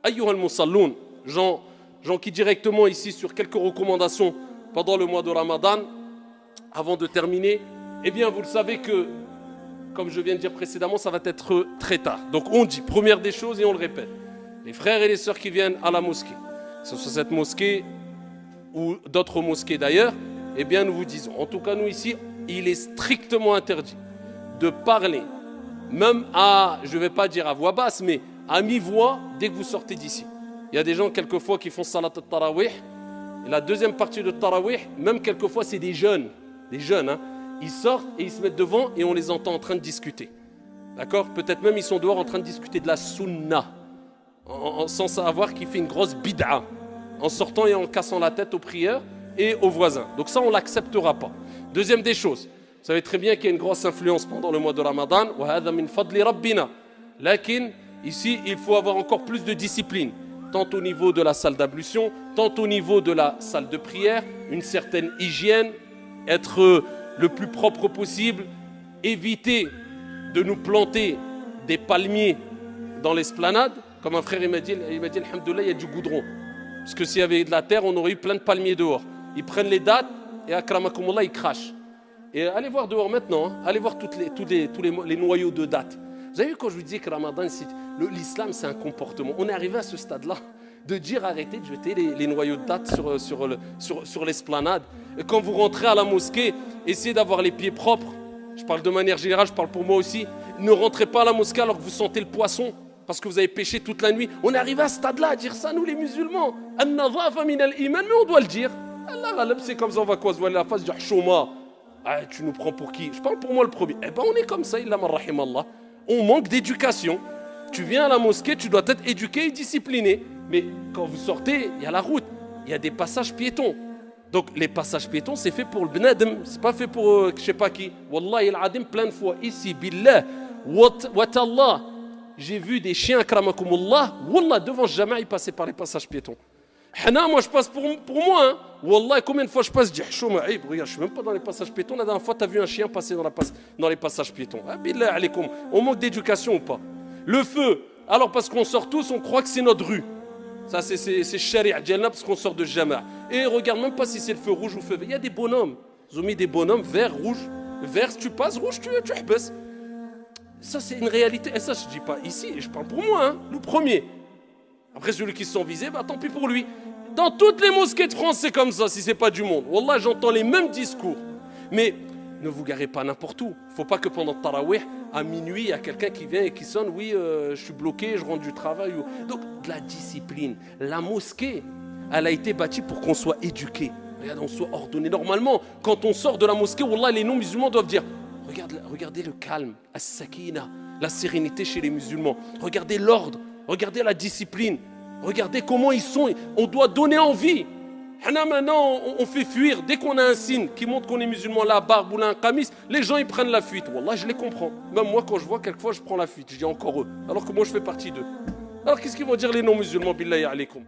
Ayyuhal musalloun, gens qui directement ici sur quelques recommandations pendant le mois de Ramadan, avant de terminer, eh bien vous le savez que, comme je viens de dire précédemment, ça va être très tard. Donc on dit, première des choses et on le répète, les frères et les sœurs qui viennent à la mosquée, que ce soit cette mosquée ou d'autres mosquées d'ailleurs, eh bien nous vous disons, en tout cas nous ici, il est strictement interdit de parler, même à, je ne vais pas dire à voix basse, mais à mi-voix dès que vous sortez d'ici. Il y a des gens quelquefois qui font salat al-tarawih, et la deuxième partie de tarawih, même quelquefois c'est des jeunes hein, ils sortent et ils se mettent devant et on les entend en train de discuter. D'accord? Peut-être même ils sont dehors en train de discuter de la sunna, sans savoir qu'il fait une grosse bid'a, en sortant et en cassant la tête aux prières et aux voisins. Donc ça, on ne l'acceptera pas. Deuxième des choses, vous savez très bien qu'il y a une grosse influence pendant le mois de Ramadan. Ici, il faut avoir encore plus de discipline, tant au niveau de la salle d'ablution, tant au niveau de la salle de prière, une certaine hygiène, être le plus propre possible, éviter de nous planter des palmiers dans l'esplanade. Comme un frère il m'a dit, alhamdoulilah, il y a du goudron. Parce que s'il y avait de la terre, on aurait eu plein de palmiers dehors. Ils prennent les dattes et akramakumullah, ils crachent. Et allez voir dehors maintenant, hein. Allez voir tous les noyaux de dattes. Vous avez vu quand je vous disais que Ramadan, l'islam c'est un comportement. On est arrivé à ce stade-là de dire arrêtez de jeter les noyaux de dattes sur l'esplanade. Et quand vous rentrez à la mosquée, essayez d'avoir les pieds propres. Je parle de manière générale, je parle pour moi aussi. Ne rentrez pas à la mosquée alors que vous sentez le poisson, parce que vous avez péché toute la nuit. On est arrivé à ce stade-là à dire ça, nous les musulmans. An-nadhafa min al-iman, mais on doit le dire. Allah, c'est comme ça, on va quoi se voiler la face, dire chouma. Ah, tu nous prends pour qui? Je parle pour moi le premier. Eh ben on est comme ça, illa man rahimallah. On manque d'éducation. Tu viens à la mosquée, tu dois être éduqué et discipliné. Mais quand vous sortez, il y a la route, il y a des passages piétons. Donc les passages piétons, c'est fait pour le bnadem, c'est pas fait pour je sais pas qui. Wallahi al-adim, plein de fois, ici, billah, watallah, j'ai vu des chiens, akramakumullah, wallah, devant ce jama', ils passaient par les passages piétons. Hana, moi je passe pour moi, hein. Wallah, combien de fois je passe, je dis, regarde, je suis même pas dans les passages piétons, la dernière fois, tu as vu un chien passer dans les passages piétons. Ah, billah alaykoum, on manque d'éducation ou pas? Le feu, alors parce qu'on sort tous, on croit que c'est notre rue. Ça, c'est charia djalna parce qu'on sort de jama'. Et regarde même pas si c'est le feu rouge ou le feu vert. Il y a des bonhommes. Ils ont mis des bonhommes vert, rouge. Vert, si tu passes, rouge, tu baisses. Ça, c'est une réalité. Et ça, je ne dis pas ici, je parle pour moi, hein, le premier. Après, celui qui se sent visé, bah, tant pis pour lui. Dans toutes les mosquées de France, c'est comme ça, si ce n'est pas du monde. Wallah, j'entends les mêmes discours. Mais ne vous garez pas n'importe où. Il ne faut pas que pendant le tarawih, à minuit, il y a quelqu'un qui vient et qui sonne, oui, je suis bloqué, je rentre du travail. Donc, de la discipline. La mosquée, elle a été bâtie pour qu'on soit éduqué. Regarde, on soit ordonné. Normalement, quand on sort de la mosquée, wallah, les non-musulmans doivent dire, regardez le calme, as-sakina, la sérénité chez les musulmans. Regardez l'ordre, regardez la discipline. Regardez comment ils sont. On doit donner envie. Maintenant, on fait fuir. Dès qu'on a un signe qui montre qu'on est musulman, la barbe ou un qamis, les gens ils prennent la fuite. Wallah, je les comprends. Même moi, quand je vois, quelquefois, je prends la fuite. Je dis encore eux. Alors que moi, je fais partie d'eux. Alors qu'est-ce qu'ils vont dire les non-musulmans, billahi alaykoum?